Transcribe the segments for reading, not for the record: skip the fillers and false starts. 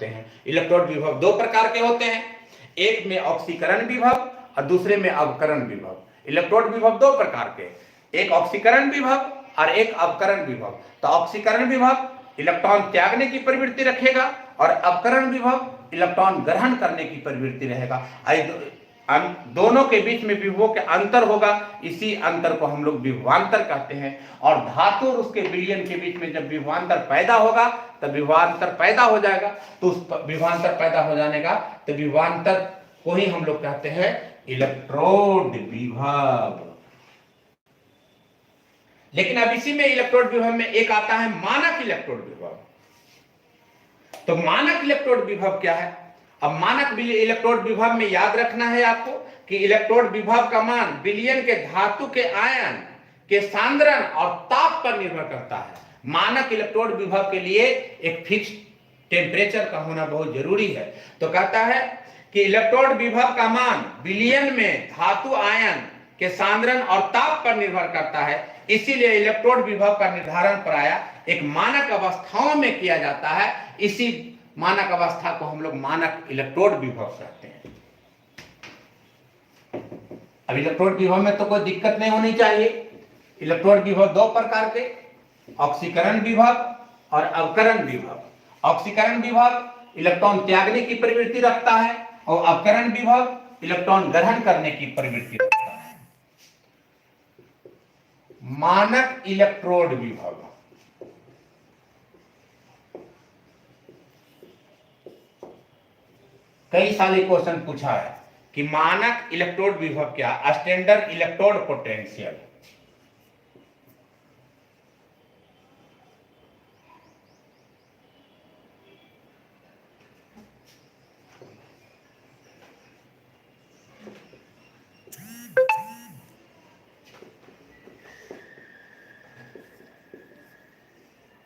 होते हैं। इलेक्ट्रोड विभव दो प्रकार के होते हैं, एक में ऑक्सीकरण विभव और दूसरे में अवकरण विभव। इलेक्ट्रोड विभव दो प्रकार के, एक ऑक्सीकरण विभव और एक अवकरण विभव। तो ऑक्सीकरण विभव इलेक्ट्रॉन त्यागने की प्रवृत्ति रखेगा और अवकरण विभव इलेक्ट्रॉन ग्रहण करने की प्रवृत्ति रहेगा। दोनों के बीच में विभवों के अंतर होगा, इसी अंतर को हम लोग विभवांतर कहते हैं। और धातु और उसके विलयन के बीच में जब विभवांतर पैदा होगा तब विभवांतर पैदा हो जाएगा। तो उस विभवांतर पैदा हो जाने का तो विभवांतर को ही हम लोग कहते हैं इलेक्ट्रोड विभव। लेकिन अब इसी में इलेक्ट्रोड विभव में एक आता है मानक इलेक्ट्रोड विभव। तो मानक इलेक्ट्रोड विभव क्या है? अब मानक इलेक्ट्रोड विभव में याद रखना है आपको कि इलेक्ट्रोड विभव का मान विलयन के धातु के आयन के सांद्रण और ताप पर निर्भर करता है। मानक इलेक्ट्रोड विभव के लिए एक फिक्स टेम्परेचर का होना बहुत जरूरी है। तो कहता है कि इलेक्ट्रोड विभव का मान विलयन में धातु आयन के सांद्रण और ताप पर निर्भर करता है, इसीलिए इलेक्ट्रोड विभव का निर्धारण प्रायः एक मानक अवस्थाओं में किया जाता है। इसी मानक अवस्था को हम लोग मानक इलेक्ट्रोड विभव कहते हैं। अब इलेक्ट्रोड विभव में तो कोई दिक्कत नहीं होनी चाहिए। इलेक्ट्रोड विभव दो प्रकार के, ऑक्सीकरण विभव और अवकरण विभव। ऑक्सीकरण विभव इलेक्ट्रॉन त्यागने की प्रवृत्ति रखता है और अवकरण विभव इलेक्ट्रॉन ग्रहण करने की प्रवृत्ति रखता है। मानक इलेक्ट्रोड विभव कई साल क्वेश्चन पूछा है कि मानक इलेक्ट्रोड विभव क्या? Standard electrode potential.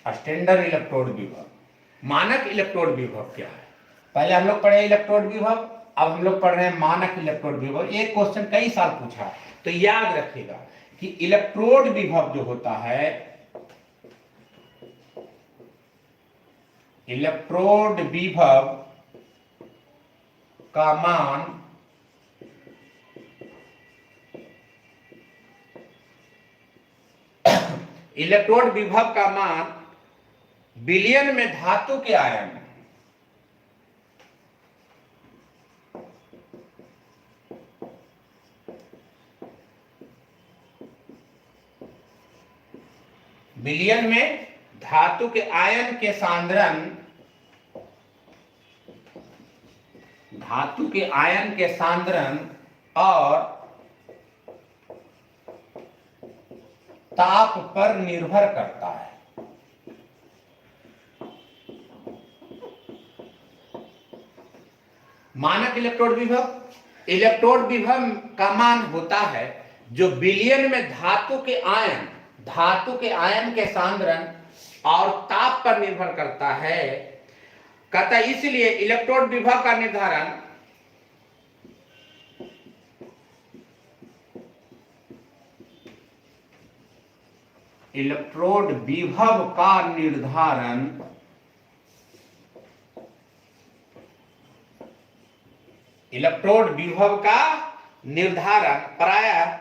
Standard electrode विभव, मानक इलेक्ट्रोड विभव क्या है? पहले हम लोग पढ़े इलेक्ट्रोड विभव, अब हम लोग पढ़ रहे हैं मानक इलेक्ट्रोड विभव। एक क्वेश्चन कई साल पूछा, तो याद रखिएगा कि इलेक्ट्रोड विभव जो होता है, इलेक्ट्रोड विभव का मान इलेक्ट्रोड विभव का मान विलयन में धातु के आयन विलयन में धातु के आयन के सांद्रण, धातु के आयन के सांद्रण और ताप पर निर्भर करता है। मानक इलेक्ट्रोड विभव, इलेक्ट्रोड विभव का मान होता है जो विलयन में धातु के आयन के सांद्रण और ताप पर निर्भर करता है। कहता इसलिए इलेक्ट्रोड विभव का निर्धारण इलेक्ट्रोड विभव का निर्धारण इलेक्ट्रोड विभव का निर्धारण प्रायः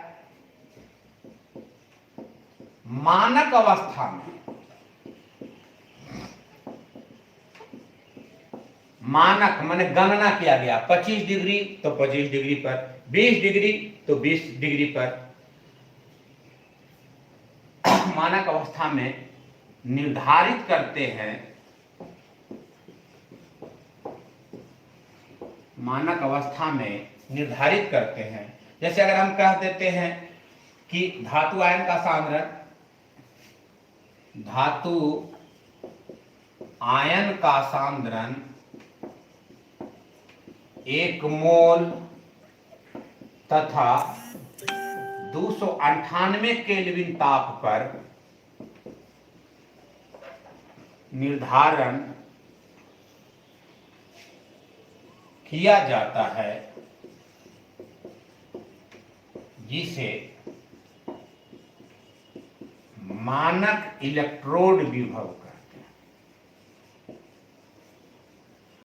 मानक अवस्था में, मानक माने गणना किया गया 25 डिग्री तो 25 डिग्री पर, 20 डिग्री तो 20 डिग्री पर, मानक अवस्था में निर्धारित करते हैं। मानक अवस्था में निर्धारित करते हैं। जैसे अगर हम कह देते हैं कि धातु आयन का सांद्रण, धातु आयन का सांद्रण 1 मोल तथा 298 केल्विन ताप पर निर्धारण किया जाता है, जिसे मानक इलेक्ट्रोड विभव